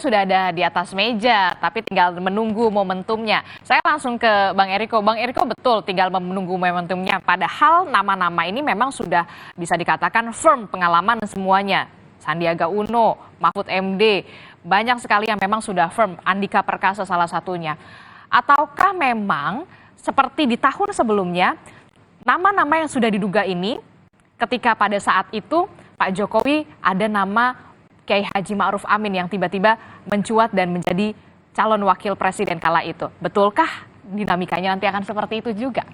sudah ada di atas meja, tapi tinggal menunggu momentumnya. Saya langsung ke Bang Eriko. Bang Eriko, betul tinggal menunggu momentumnya. Padahal nama-nama ini memang sudah bisa dikatakan firm pengalaman semuanya. Sandiaga Uno, Mahfud MD, banyak sekali yang memang sudah firm. Andika Perkasa salah satunya. Ataukah memang seperti di tahun sebelumnya, nama-nama yang sudah diduga ini, ketika pada saat itu Pak Jokowi ada nama Kiai Haji Ma'ruf Amin yang tiba-tiba mencuat dan menjadi calon wakil presiden kala itu. Betulkah dinamikanya nanti akan seperti itu juga?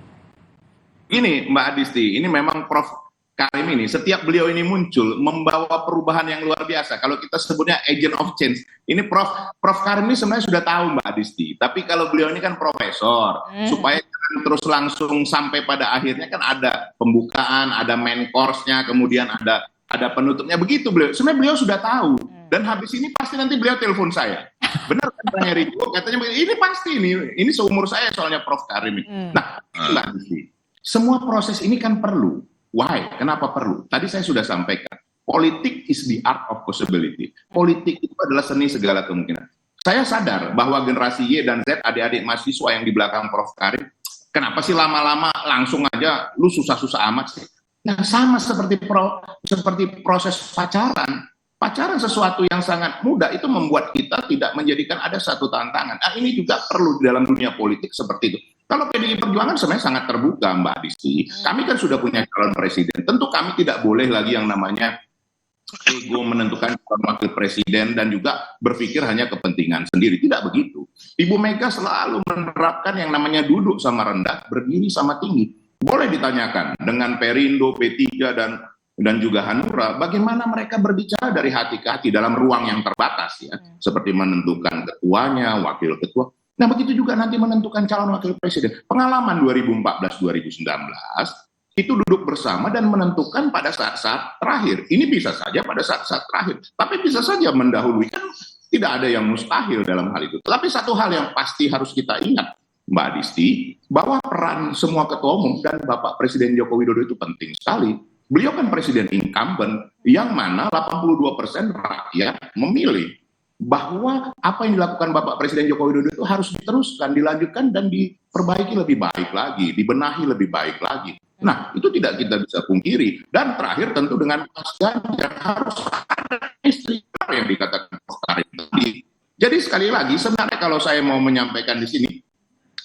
Ini Mbak Adisti, ini memang Prof. Karim ini, setiap beliau ini muncul membawa perubahan yang luar biasa. Kalau kita sebutnya agent of change, ini Prof. Karim ini sebenarnya sudah tahu Mbak Adisti. Tapi kalau beliau ini kan profesor, supaya terus langsung sampai pada akhirnya kan ada pembukaan, ada main course-nya, kemudian ada penutupnya, begitu beliau. Sebenarnya beliau sudah tahu, dan habis ini pasti nanti beliau telepon saya. Benar kan Bang Eriko? Katanya ini pasti ini seumur saya soalnya Prof. Karim ini. Nah, inilah semua proses ini kan perlu. Why? Kenapa perlu? Tadi saya sudah sampaikan, politik is the art of possibility. Politik itu adalah seni segala kemungkinan. Saya sadar bahwa generasi Y dan Z, adik-adik mahasiswa yang di belakang Prof. Karim, kenapa sih lama-lama langsung aja lu susah-susah amat sih? Nah, sama seperti proses pacaran. Pacaran sesuatu yang sangat mudah itu membuat kita tidak menjadikan ada satu tantangan. Nah, ini juga perlu di dalam dunia politik seperti itu. Kalau PDI Perjuangan sebenarnya sangat terbuka, Mbak Adisti. Kami kan sudah punya calon presiden. Tentu kami tidak boleh lagi yang namanya ego menentukan calon wakil presiden dan juga berpikir hanya kepentingan sendiri. Tidak begitu. Ibu Mega selalu menerapkan yang namanya duduk sama rendah, berdiri sama tinggi. Boleh ditanyakan dengan Perindo, P3 dan juga Hanura, bagaimana mereka berbicara dari hati ke hati dalam ruang yang terbatas ya, seperti menentukan ketuanya, wakil ketua. Nah, begitu juga nanti menentukan calon wakil presiden. Pengalaman 2014-2019 itu duduk bersama dan menentukan pada saat-saat terakhir. Ini bisa saja pada saat-saat terakhir, tapi bisa saja mendahului. Kan tidak ada yang mustahil dalam hal itu. Tapi satu hal yang pasti harus kita ingat, Mbak Adisti, bahwa peran semua ketua umum dan Bapak Presiden Joko Widodo itu penting sekali. Beliau kan presiden incumbent, yang mana 82% rakyat memilih bahwa apa yang dilakukan Bapak Presiden Joko Widodo itu harus diteruskan, dilanjutkan, dan diperbaiki lebih baik lagi, dibenahi lebih baik lagi. Nah, itu tidak kita bisa pungkiri. Dan terakhir tentu dengan Mas Ganjar harus ada istri yang dikatakan Prof. Karim tadi. Jadi sekali lagi, sebenarnya kalau saya mau menyampaikan di sini,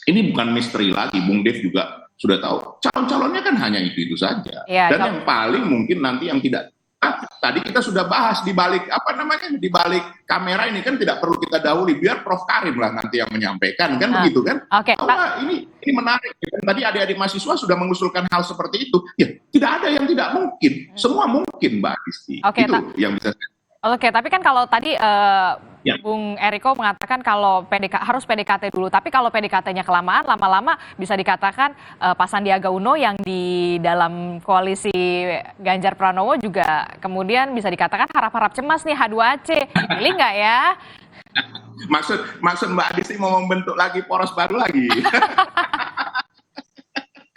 ini bukan misteri lagi, Bung Dev juga sudah tahu. Calon-calonnya kan hanya itu saja. Ya, dan yang paling mungkin nanti yang tidak, tadi kita sudah bahas di balik di balik kamera ini kan tidak perlu kita dahului, biar Prof. Karim lah nanti yang menyampaikan kan begitu kan. Bahwa ini menarik. Tadi adik-adik mahasiswa sudah mengusulkan hal seperti itu. Ya, tidak ada yang tidak mungkin. Semua mungkin, Mbak Adisti. Itu yang bisa saya. Oke, tapi kan kalau tadi Bung Eriko mengatakan kalau harus PDKT dulu, tapi kalau PDKT-nya kelamaan, lama-lama bisa dikatakan Pak Sandiaga Uno yang di dalam koalisi Ganjar Pranowo juga kemudian bisa dikatakan harap-harap cemas nih H2AC, pilih nggak ya? Maksud Mbak Adisti mau membentuk lagi poros baru lagi?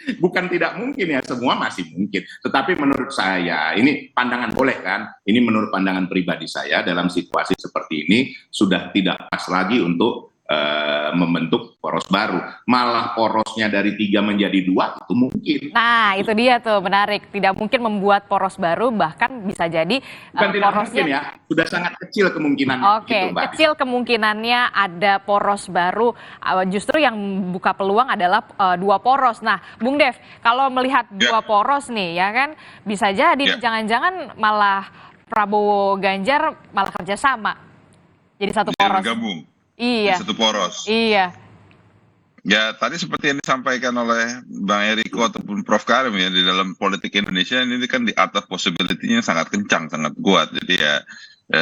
Bukan tidak mungkin ya, semua masih mungkin. Tetapi menurut saya, ini pandangan boleh kan? Ini menurut pandangan pribadi saya, dalam situasi seperti ini sudah tidak pas lagi untuk membentuk poros baru. Malah porosnya dari 3 menjadi 2 itu mungkin. Nah, itu dia tuh menarik. Tidak mungkin membuat poros baru, bahkan bisa jadi bukan tidak mungkin ya, sudah sangat kecil kemungkinannya. Oke, gitu, kecil kemungkinannya ada poros baru. Justru yang buka peluang adalah 2 poros. Nah, Bung Dev, kalau melihat 2 poros nih ya kan, bisa jadi jangan-jangan malah Prabowo Ganjar malah kerjasama. Jadi satu poros. Gabung. Iya. Satu poros. Iya. Ya, tadi seperti yang disampaikan oleh Bang Eriko ataupun Prof. Karim ya, di dalam politik Indonesia ini kan di atas possibility-nya sangat kencang, sangat kuat. Jadi ya,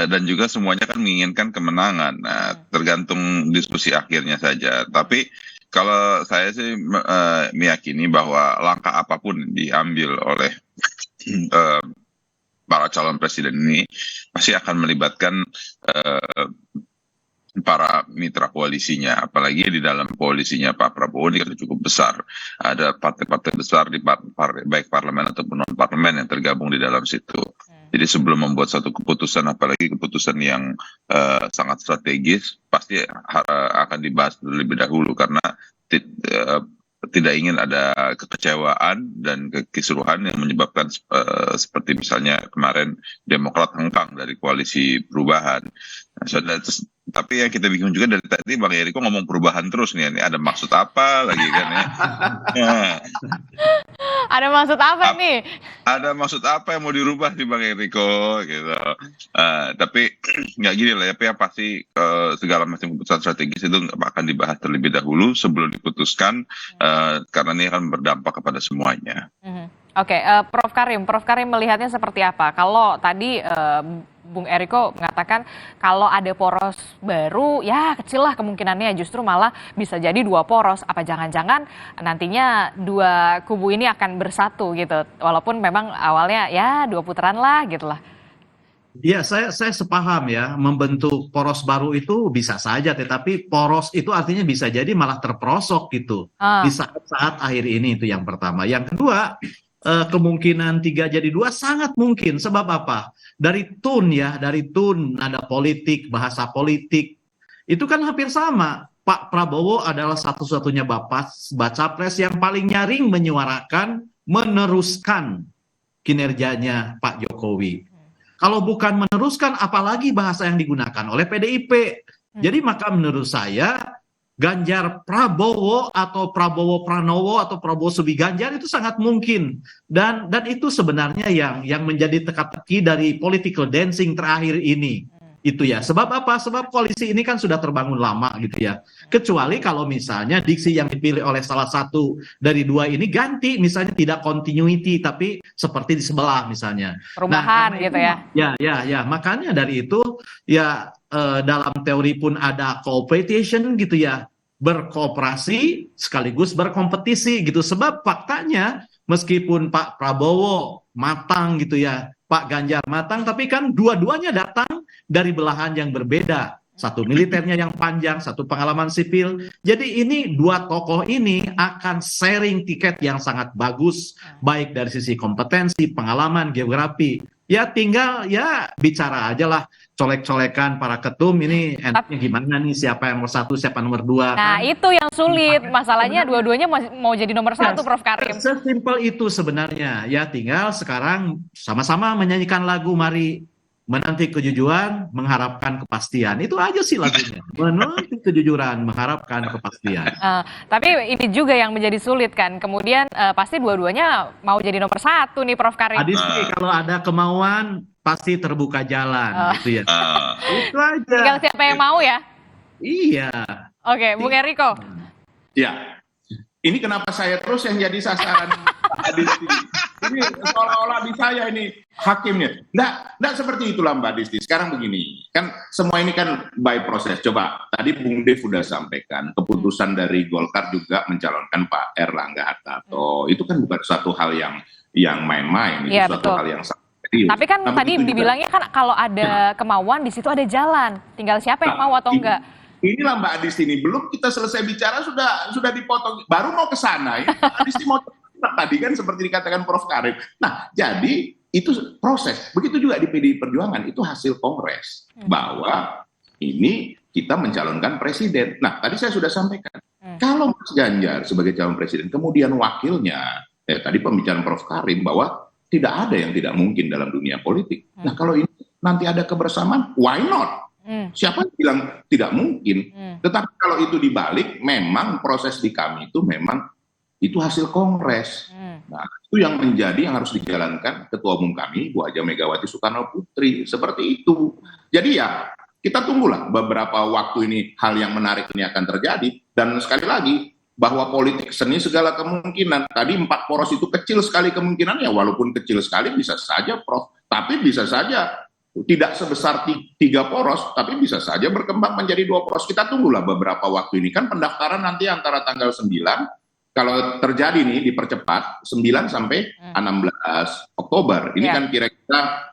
dan juga semuanya kan menginginkan kemenangan. Nah, tergantung diskusi akhirnya saja. Tapi kalau saya sih meyakini bahwa langkah apapun diambil oleh para calon presiden ini pasti akan melibatkan para mitra koalisinya, apalagi di dalam koalisinya Pak Prabowo ini kan cukup besar. Ada partai-partai besar di baik parlemen ataupun non parlemen yang tergabung di dalam situ. Jadi sebelum membuat satu keputusan, apalagi keputusan yang sangat strategis, pasti akan dibahas terlebih dahulu karena tidak ingin ada kekecewaan dan kekisruhan yang menyebabkan seperti misalnya kemarin Demokrat hengkang dari koalisi perubahan. Nah, tapi yang kita bingung juga dari tadi Bang Eriko ngomong perubahan terus nih, ini ada maksud apa lagi kan ya? Nah, Ada maksud apa nih? ada maksud apa yang mau dirubah di Bang Eriko gitu. Tapi nggak gini lah ya, yang pasti segala macam keputusan strategis itu akan dibahas terlebih dahulu sebelum diputuskan, karena ini akan berdampak kepada semuanya. Oke, Prof Karim melihatnya seperti apa? Kalau tadi Bung Eriko mengatakan kalau ada poros baru, ya kecil lah kemungkinannya justru malah bisa jadi 2 poros. Apa jangan-jangan nantinya 2 kubu ini akan bersatu gitu? Walaupun memang awalnya ya 2 putaran lah gitu lah. Ya, saya sepaham ya, membentuk poros baru itu bisa saja, tetapi poros itu artinya bisa jadi malah terperosok gitu di saat-saat akhir ini, itu yang pertama. Yang kedua, kemungkinan 3 jadi 2 sangat mungkin. Sebab apa? Dari tone nada politik, bahasa politik, itu kan hampir sama. Pak Prabowo adalah satu-satunya baca pres yang paling nyaring menyuarakan, meneruskan kinerjanya Pak Jokowi. Kalau bukan meneruskan, apalagi bahasa yang digunakan oleh PDIP. Jadi maka menurut saya, Ganjar Prabowo atau Prabowo Pranowo atau Prabowo Subi Ganjar itu sangat mungkin. Dan itu sebenarnya yang menjadi teka-teki dari political dancing terakhir ini. Itu ya. Sebab apa? Sebab koalisi ini kan sudah terbangun lama gitu ya. Kecuali kalau misalnya diksi yang dipilih oleh salah satu dari 2 ini ganti, misalnya tidak continuity tapi seperti di sebelah misalnya. Perubahan gitu ya. Ya. Makanya dari itu ya dalam teori pun ada cooperation gitu ya. Berkooperasi sekaligus berkompetisi gitu. Sebab faktanya meskipun Pak Prabowo matang gitu ya, Pak Ganjar matang, tapi kan dua-duanya datang dari belahan yang berbeda. Satu militernya yang panjang, satu pengalaman sipil. Jadi ini 2 tokoh ini akan sharing tiket yang sangat bagus, baik dari sisi kompetensi, pengalaman, geografi. Ya tinggal ya bicara aja lah, colek-colekan para ketum ini enaknya gimana nih, siapa yang nomor 1, siapa nomor 2. Nah kan? itu yang sulit, masalahnya dua-duanya mau jadi nomor 1, Prof Karim. Sesimpel itu sebenarnya. Ya tinggal sekarang sama-sama menyanyikan lagu Mari Menanti Kejujuran, Mengharapkan Kepastian. Itu aja sih lagunya. Menanti kejujuran, mengharapkan kepastian. Tapi ini juga yang menjadi sulit kan. Kemudian pasti dua-duanya mau jadi nomor 1 nih Prof Karim. Adisti, kalau ada kemauan pasti terbuka jalan gitu ya. Itu aja. Tinggal siapa yang mau ya. Iya. Oke, Bung Eriko. Ya, ini kenapa saya terus yang jadi sasaran Pak Adisti? Ini seolah-olah di saya ini hakimnya. Nggak seperti itulah Mbak Adisti. Sekarang begini, kan semua ini kan by proses. Coba, tadi Bung Dev sudah sampaikan, keputusan dari Golkar juga mencalonkan Pak Erlangga Hartarto. Itu kan bukan suatu hal yang main-main, itu suatu hal yang sangat serius. Tapi kan tadi dibilangnya kan kalau ada kemauan, di situ ada jalan. Tinggal siapa yang mau atau enggak. Inilah Mbak Adisti ini, belum kita selesai bicara sudah dipotong, baru mau ke sana. Mbak Adisti mau tadi kan seperti dikatakan Prof Karim. Nah, jadi itu proses. Begitu juga di PDI Perjuangan, itu hasil kongres bahwa ini kita mencalonkan presiden. Nah, tadi saya sudah sampaikan, kalau Mas Ganjar sebagai calon presiden, kemudian wakilnya, tadi pembicaraan Prof Karim bahwa tidak ada yang tidak mungkin dalam dunia politik. Nah, kalau ini nanti ada kebersamaan, why not? Siapa yang bilang tidak mungkin? Tetapi kalau itu dibalik, memang proses di kami itu memang itu hasil kongres. Nah, itu yang harus dijalankan Ketua Umum kami, Bu Haja Megawati Soekarno Putri, seperti itu. Jadi ya, kita tunggulah beberapa waktu ini hal yang menarik ini akan terjadi. Dan sekali lagi, bahwa politik seni segala kemungkinan. Tadi 4 poros itu kecil sekali kemungkinannya, walaupun kecil sekali bisa saja, Prof. Tapi bisa saja tidak sebesar 3 poros, tapi bisa saja berkembang menjadi 2 poros. Kita tunggulah beberapa waktu ini. Kan pendaftaran nanti antara tanggal 9, kalau terjadi nih dipercepat 9 sampai 16 Oktober. Ini kan kira-kira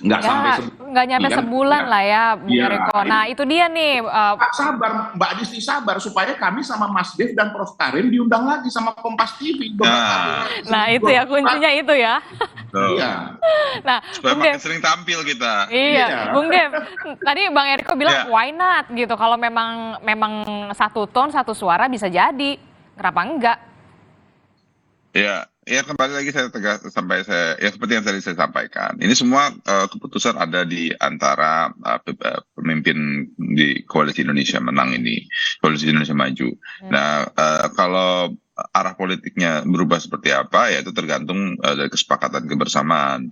Nggak sampai Ya, sebulan. nggak nyampe Kan? sebulan lah ya, Bung Iya, Eriko. Nah, itu dia nih, Pak, sabar, Mbak Adisti sabar supaya kami sama Mas Dev dan Prof Karim diundang lagi sama Kompas TV beberapa hari Nah, lagi. nah itu ya kuncinya itu ya. tuh. Iya. Nah, Supaya Bung makin Dev, sering tampil kita. iya, Iya. Bung Dev, tadi Bang Eriko bilang Ya. why not gitu. Kalau memang satu ton, satu suara bisa jadi, kenapa enggak? Ya kembali lagi saya ya seperti yang tadi saya sampaikan. Ini semua keputusan ada di antara pemimpin di Koalisi Indonesia Menang ini, Koalisi Indonesia Maju. Nah, kalau arah politiknya berubah seperti apa, ya itu tergantung dari kesepakatan kebersamaan.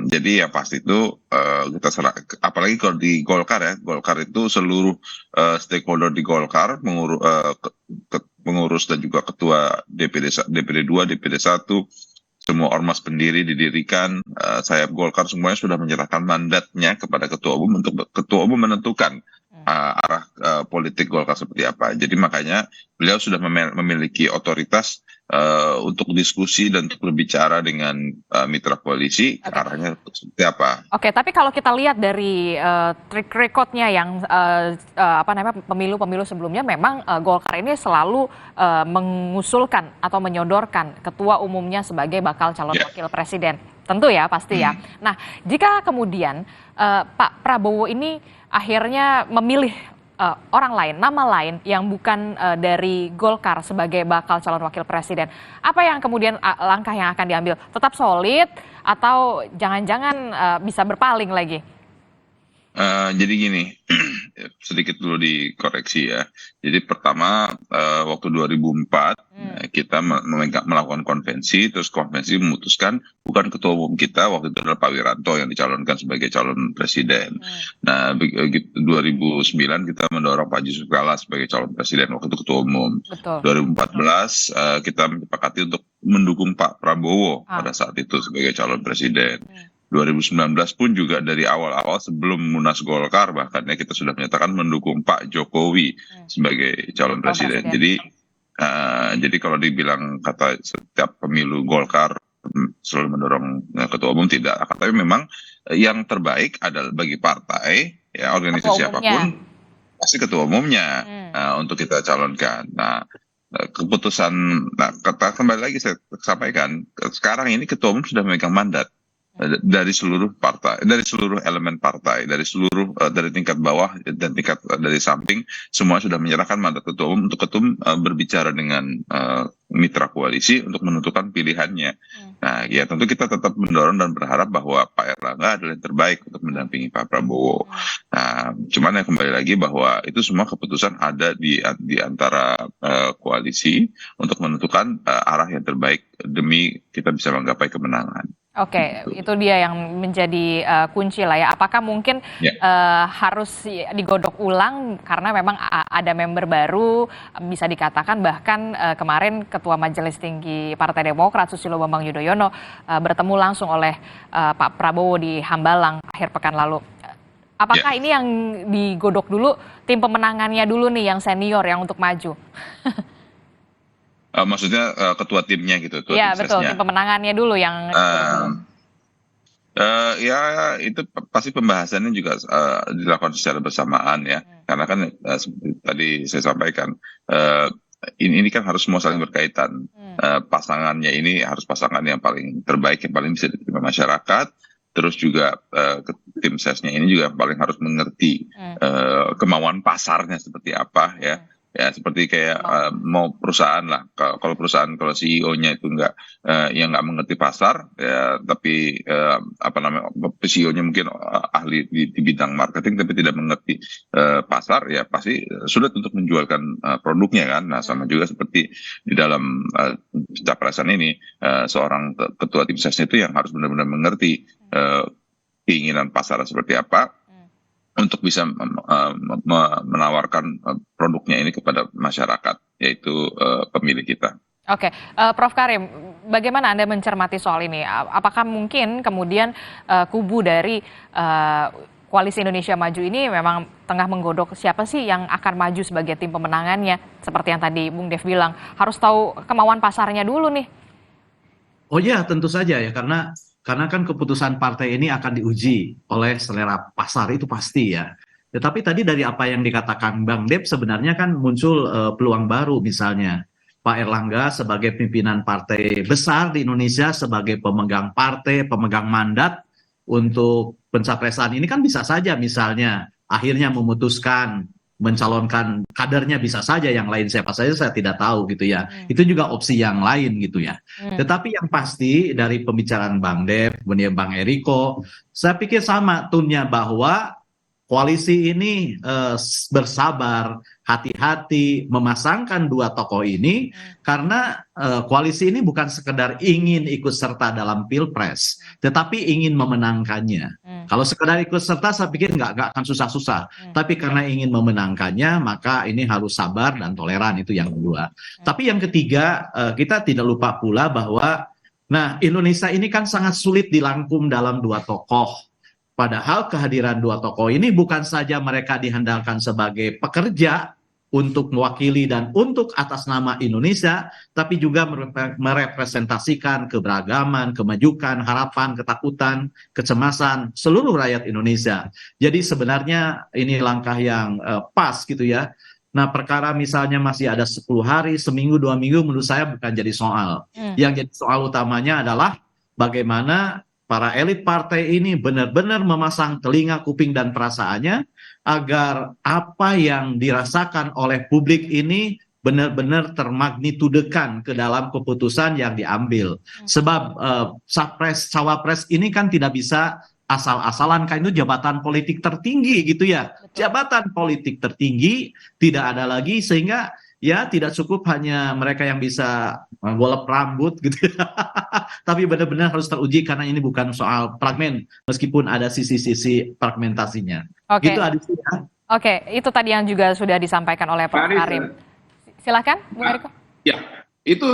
Jadi yang pasti itu kita apalagi kalau di Golkar ya, Golkar itu seluruh stakeholder di Golkar pengurus dan juga ketua DPD 2, DPD 1, semua ormas pendiri didirikan, sayap Golkar semuanya sudah menyerahkan mandatnya kepada ketua umum untuk ketua umum menentukan arah politik Golkar seperti apa. Jadi makanya beliau sudah memiliki otoritas untuk diskusi dan untuk berbicara dengan mitra koalisi arahnya seperti apa. Oke, tapi kalau kita lihat dari track recordnya yang pemilu-pemilu sebelumnya, memang Golkar ini selalu mengusulkan atau menyodorkan ketua umumnya sebagai bakal calon wakil presiden. Tentu ya, pasti ya. Nah, jika kemudian Pak Prabowo ini akhirnya memilih orang lain, nama lain yang bukan dari Golkar sebagai bakal calon wakil presiden, apa yang kemudian langkah yang akan diambil? Tetap solid atau jangan-jangan bisa berpaling lagi? Jadi gini, sedikit dulu dikoreksi ya. Jadi pertama waktu 2004 kita melakukan konvensi, terus konvensi memutuskan bukan ketua umum kita waktu itu adalah Pak Wiranto yang dicalonkan sebagai calon presiden. Nah, 2009 kita mendorong Pak Yusuf Kalla sebagai calon presiden waktu itu ketua umum. Betul. 2014 kita menyepakati untuk mendukung Pak Prabowo pada saat itu sebagai calon presiden. 2019 pun juga dari awal-awal sebelum Munas Golkar bahkan ya kita sudah menyatakan mendukung Pak Jokowi sebagai calon presiden. Jadi kalau dibilang kata setiap pemilu Golkar selalu mendorong ketua umum, tidak. Tapi memang yang terbaik adalah bagi partai ya organisasi apapun pasti ketua umumnya untuk kita calonkan. Nah, keputusan kembali lagi saya sampaikan sekarang ini ketua umum sudah memegang mandat dari seluruh partai, dari seluruh elemen partai, dari seluruh dari tingkat bawah dan tingkat dari samping, semua sudah menyerahkan mandat ketua umum untuk ketua umum berbicara dengan mitra koalisi untuk menentukan pilihannya. Nah, ya tentu kita tetap mendorong dan berharap bahwa Pak Erlangga adalah yang terbaik untuk mendampingi Pak Prabowo. Nah, cuman yang kembali lagi bahwa itu semua keputusan ada di antara koalisi untuk menentukan arah yang terbaik demi kita bisa menggapai kemenangan. Oke, itu dia yang menjadi kunci lah ya. Apakah mungkin harus digodok ulang karena memang ada member baru, bisa dikatakan bahkan kemarin Ketua Majelis Tinggi Partai Demokrat Susilo Bambang Yudhoyono bertemu langsung oleh Pak Prabowo di Hambalang akhir pekan lalu. Apakah ini yang digodok dulu tim pemenangannya dulu nih yang senior yang untuk maju? Maksudnya ketua timnya gitu, Iya betul, tim pemenangannya dulu yang ya itu pasti pembahasannya juga dilakukan secara bersamaan ya, karena kan seperti tadi saya sampaikan ini kan harus semua saling berkaitan. Pasangannya ini harus pasangan yang paling terbaik, yang paling bisa diterima masyarakat. Terus juga tim sesnya ini juga paling harus mengerti kemauan pasarnya seperti apa ya. Ya seperti kayak mau perusahaan lah, kalau CEO-nya itu nggak mengerti pasar ya, tapi CEO-nya mungkin ahli di bidang marketing tapi tidak mengerti pasar, ya pasti sulit untuk menjualkan produknya kan. Nah sama juga seperti di dalam capresan ini, seorang ketua tim sesnya itu yang harus benar-benar mengerti keinginan pasar seperti apa untuk bisa menawarkan produknya ini kepada masyarakat, yaitu pemilih kita. Oke, Prof Karim, bagaimana Anda mencermati soal ini? Apakah mungkin kemudian kubu dari Koalisi Indonesia Maju ini memang tengah menggodok siapa sih yang akan maju sebagai tim pemenangannya? Seperti yang tadi Bung Dev bilang, harus tahu kemauan pasarnya dulu nih. Oh ya, tentu saja ya, karena Karena kan keputusan partai ini akan diuji oleh selera pasar, itu pasti ya. Tetapi tadi dari apa yang dikatakan Bang Dep, sebenarnya kan muncul peluang baru, misalnya Pak Erlangga sebagai pimpinan partai besar di Indonesia, sebagai pemegang partai, pemegang mandat untuk pencapresan ini kan bisa saja misalnya akhirnya memutuskan mencalonkan kadernya, bisa saja yang lain siapa saja saya tidak tahu gitu ya. Itu juga opsi yang lain gitu ya. Tetapi yang pasti dari pembicaraan Bang Dev, kemudian Bang Eriko, saya pikir sama tone-nya bahwa koalisi ini bersabar, hati-hati memasangkan dua tokoh ini karena koalisi ini bukan sekedar ingin ikut serta dalam pilpres, tetapi ingin memenangkannya. Kalau sekedar ikut serta saya pikir nggak akan susah-susah, tapi karena ingin memenangkannya maka ini harus sabar dan toleran, itu yang kedua. Tapi yang ketiga, kita tidak lupa pula bahwa Indonesia ini kan sangat sulit dilangkum dalam dua tokoh. Padahal kehadiran dua tokoh ini bukan saja mereka dihandalkan sebagai pekerja untuk mewakili dan untuk atas nama Indonesia, tapi juga merepresentasikan keberagaman, kemajukan, harapan, ketakutan, kecemasan seluruh rakyat Indonesia. Jadi sebenarnya ini langkah yang pas gitu ya. Nah, perkara misalnya masih ada 10 hari, seminggu, 2 minggu, menurut saya bukan jadi soal. Yang jadi soal utamanya adalah bagaimana para elit partai ini benar-benar memasang telinga, kuping, dan perasaannya agar apa yang dirasakan oleh publik ini benar-benar termagnitudekan ke dalam keputusan yang diambil. Sebab cawapres ini kan tidak bisa asal-asalan, kan itu jabatan politik tertinggi gitu ya. Jabatan politik tertinggi tidak ada lagi, sehingga ya tidak cukup hanya mereka yang bisa golep rambut gitu ya. Tapi benar-benar harus teruji karena ini bukan soal fragmen, meskipun ada sisi-sisi fragmentasinya. Oke. Itu Adisi ya. Oke, itu tadi yang juga sudah disampaikan oleh Prof. Karim. Silakan, Bung Eriko. Ya, itu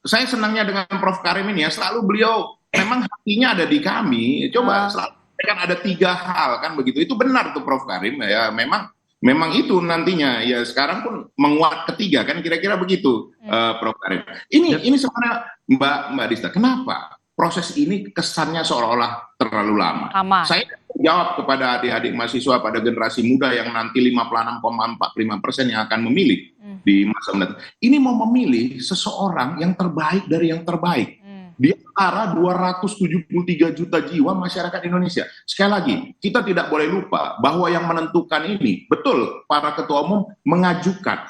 saya senangnya dengan Prof. Karim ini ya, selalu beliau memang hatinya ada di kami. Coba selalu kan ada 3 hal kan begitu. Itu benar tuh Prof. Karim ya, memang itu nantinya ya, sekarang pun menguat ketiga kan, kira-kira begitu Prof. Karim. Ini sebenarnya Mbak Dista, kenapa proses ini kesannya seolah-olah terlalu lama? Saya jawab kepada adik-adik mahasiswa pada generasi muda yang nanti 56,45% yang akan memilih di masa mendatang. Ini mau memilih seseorang yang terbaik dari yang terbaik. Di antara 273 juta jiwa masyarakat Indonesia. Sekali lagi, kita tidak boleh lupa bahwa yang menentukan ini, betul para ketua umum mengajukan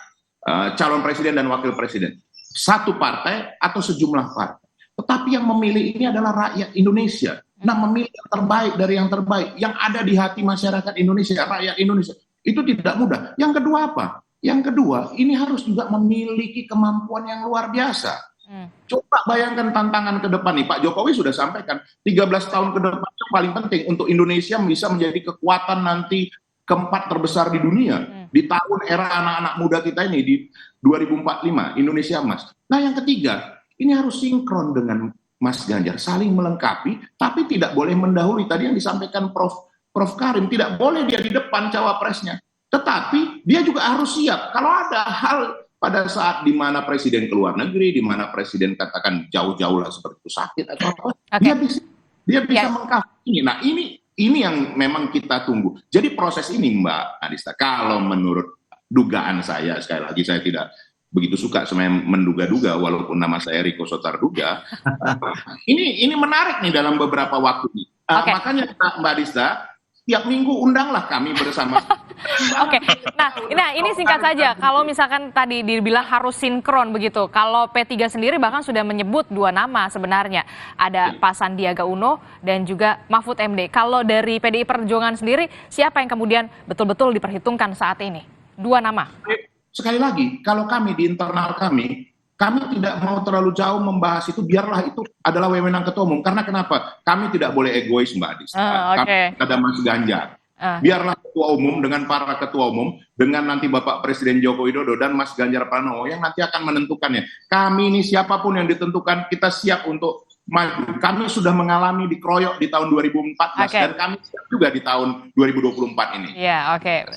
calon presiden dan wakil presiden. Satu partai atau sejumlah partai. Tetapi yang memilih ini adalah rakyat Indonesia. Memilih yang terbaik dari yang terbaik. Yang ada di hati masyarakat Indonesia, rakyat Indonesia. Itu tidak mudah. Yang kedua apa? Yang kedua, ini harus juga memiliki kemampuan yang luar biasa. Coba bayangkan tantangan ke depan nih, Pak Jokowi sudah sampaikan 13 tahun ke depan yang paling penting untuk Indonesia bisa menjadi kekuatan nanti keempat terbesar di dunia di tahun era anak-anak muda kita ini di 2045 Indonesia Emas. Nah yang ketiga, ini harus sinkron dengan Mas Ganjar, saling melengkapi, tapi tidak boleh mendahului. Tadi yang disampaikan Prof. Karim, tidak boleh dia di depan cawapresnya, tetapi dia juga harus siap kalau ada hal pada saat di mana presiden keluar negeri, di mana presiden katakan jauh-jauh lah seperti itu sakit atau apa, dia bisa mengcover ini. Nah ini yang memang kita tunggu. Jadi proses ini Mbak Adista, kalau menurut dugaan saya, sekali lagi saya tidak begitu suka sebenarnya menduga-duga, walaupun nama saya Riko Sotarduga, ini menarik nih dalam beberapa waktu ini. Makanya Mbak Adista, tiap minggu undanglah kami bersama. Oke, nah ini singkat saja. Kalau misalkan tadi dibilang harus sinkron begitu, kalau P3 sendiri bahkan sudah menyebut 2 nama sebenarnya. Ada Pak Sandiaga Uno dan juga Mahfud MD. Kalau dari PDI Perjuangan sendiri, siapa yang kemudian betul-betul diperhitungkan saat ini? 2 nama. Sekali lagi, kalau kami di internal kami tidak mau terlalu jauh membahas itu, biarlah itu adalah wewenang ketua umum. Karena kenapa? Kami tidak boleh egois, Mbak Adista. Kami ada Mas Ganjar. Biarlah ketua umum dengan para ketua umum, dengan nanti Bapak Presiden Joko Widodo dan Mas Ganjar Pranowo yang nanti akan menentukannya. Kami ini siapapun yang ditentukan, kita siap untuk maju. Kami sudah mengalami dikeroyok di tahun 2014 dan kami siap juga di tahun 2024 ini. Ya, oke.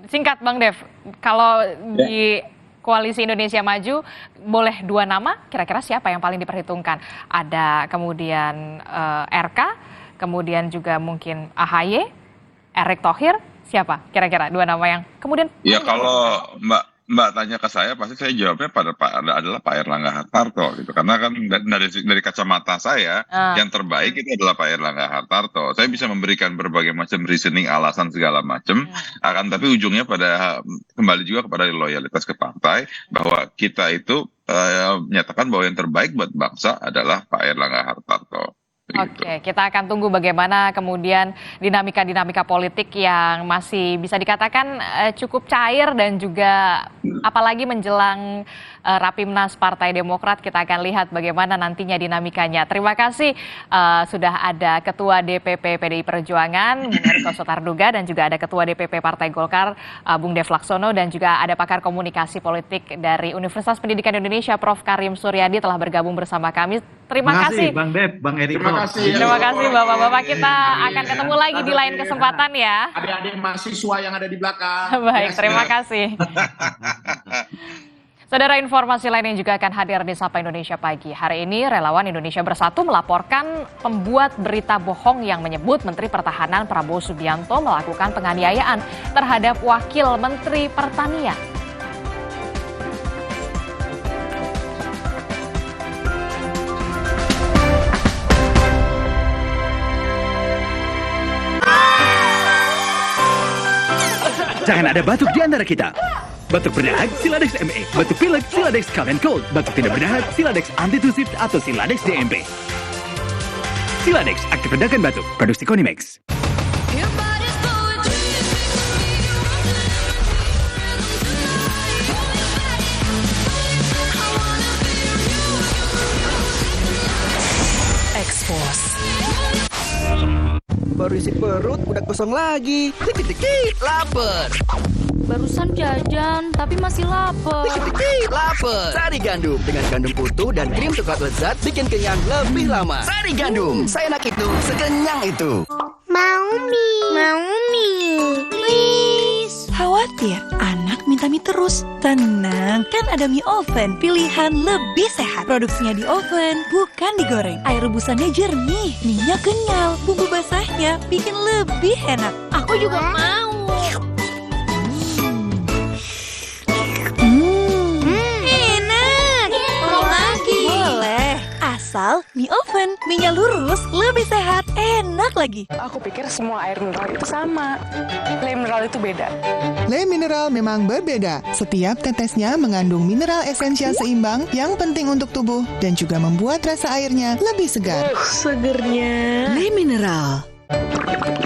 Singkat Bang Dev, kalau di Koalisi Indonesia Maju, boleh 2 nama, kira-kira siapa yang paling diperhitungkan? Ada kemudian RK, kemudian juga mungkin AHY, Erick Thohir, siapa kira-kira 2 nama yang kemudian? Ya kalau Mbak tanya ke saya, pasti saya jawabnya adalah Pak Erlangga Hartarto gitu. Karena kan dari kacamata saya, yang terbaik itu adalah Pak Erlangga Hartarto. Saya bisa memberikan berbagai macam reasoning, alasan segala macam, akan tapi ujungnya kembali juga kepada loyalitas ke partai, bahwa kita itu menyatakan bahwa yang terbaik buat bangsa adalah Pak Erlangga Hartarto. Oke, kita akan tunggu bagaimana kemudian dinamika-dinamika politik yang masih bisa dikatakan cukup cair dan juga apalagi menjelang Rapimnas Partai Demokrat, kita akan lihat bagaimana nantinya dinamikanya. Terima kasih sudah ada Ketua DPP PDI Perjuangan, Bung Eriko Sotarduga, dan juga ada Ketua DPP Partai Golkar, Bung Dev Laksono, dan juga ada pakar komunikasi politik dari Universitas Pendidikan Indonesia, Prof. Karim Suryadi telah bergabung bersama kami. Terima kasih Bang Dev, Bang Eriko. Terima kasih Bapak-Bapak, kita akan ketemu lagi di lain kesempatan ya. Adik-adik mahasiswa yang ada di belakang. Baik, terima kasih. Saudara, informasi lain yang juga akan hadir di Sapa Indonesia Pagi. Hari ini Relawan Indonesia Bersatu melaporkan pembuat berita bohong yang menyebut Menteri Pertahanan Prabowo Subianto melakukan penganiayaan terhadap Wakil Menteri Pertanian. Jangan ada batuk di antara kita. Batuk berdahak, Siladex ME. Batuk pilek, Siladex Cough and Cold. Batuk tidak berdahak, Siladex Antitusif atau Siladex DMP. Siladex, aktif redakan batuk. Produksi Konimex. Expos. Baru isi perut, udah kosong lagi. Dikit-dikit, lapar. Barusan jajan, tapi masih lapar. Dikit-dikit, lapar. Sari Gandum dengan gandum utuh dan krim coklat lezat bikin kenyang lebih lama. Sari Gandum, seenak itu, sekenyang itu. Mau mie, please. Khawatir, anak minta mie terus. Tenang, kan ada mie oven, pilihan lebih sehat. Produksinya di oven, bukan digoreng. Air rebusannya jernih, minyak kenyal, bumbu basahnya bikin lebih enak. Aku juga mau. Enak. Mau lagi. Boleh, asal mie oven, minyak lurus, lebih sehat, enak lagi. Aku pikir semua air mineral itu sama. Le mineral itu beda. Le Mineral memang berbeda. Setiap tetesnya mengandung mineral esensial seimbang yang penting untuk tubuh dan juga membuat rasa airnya lebih segar. Segernya. Le Mineral.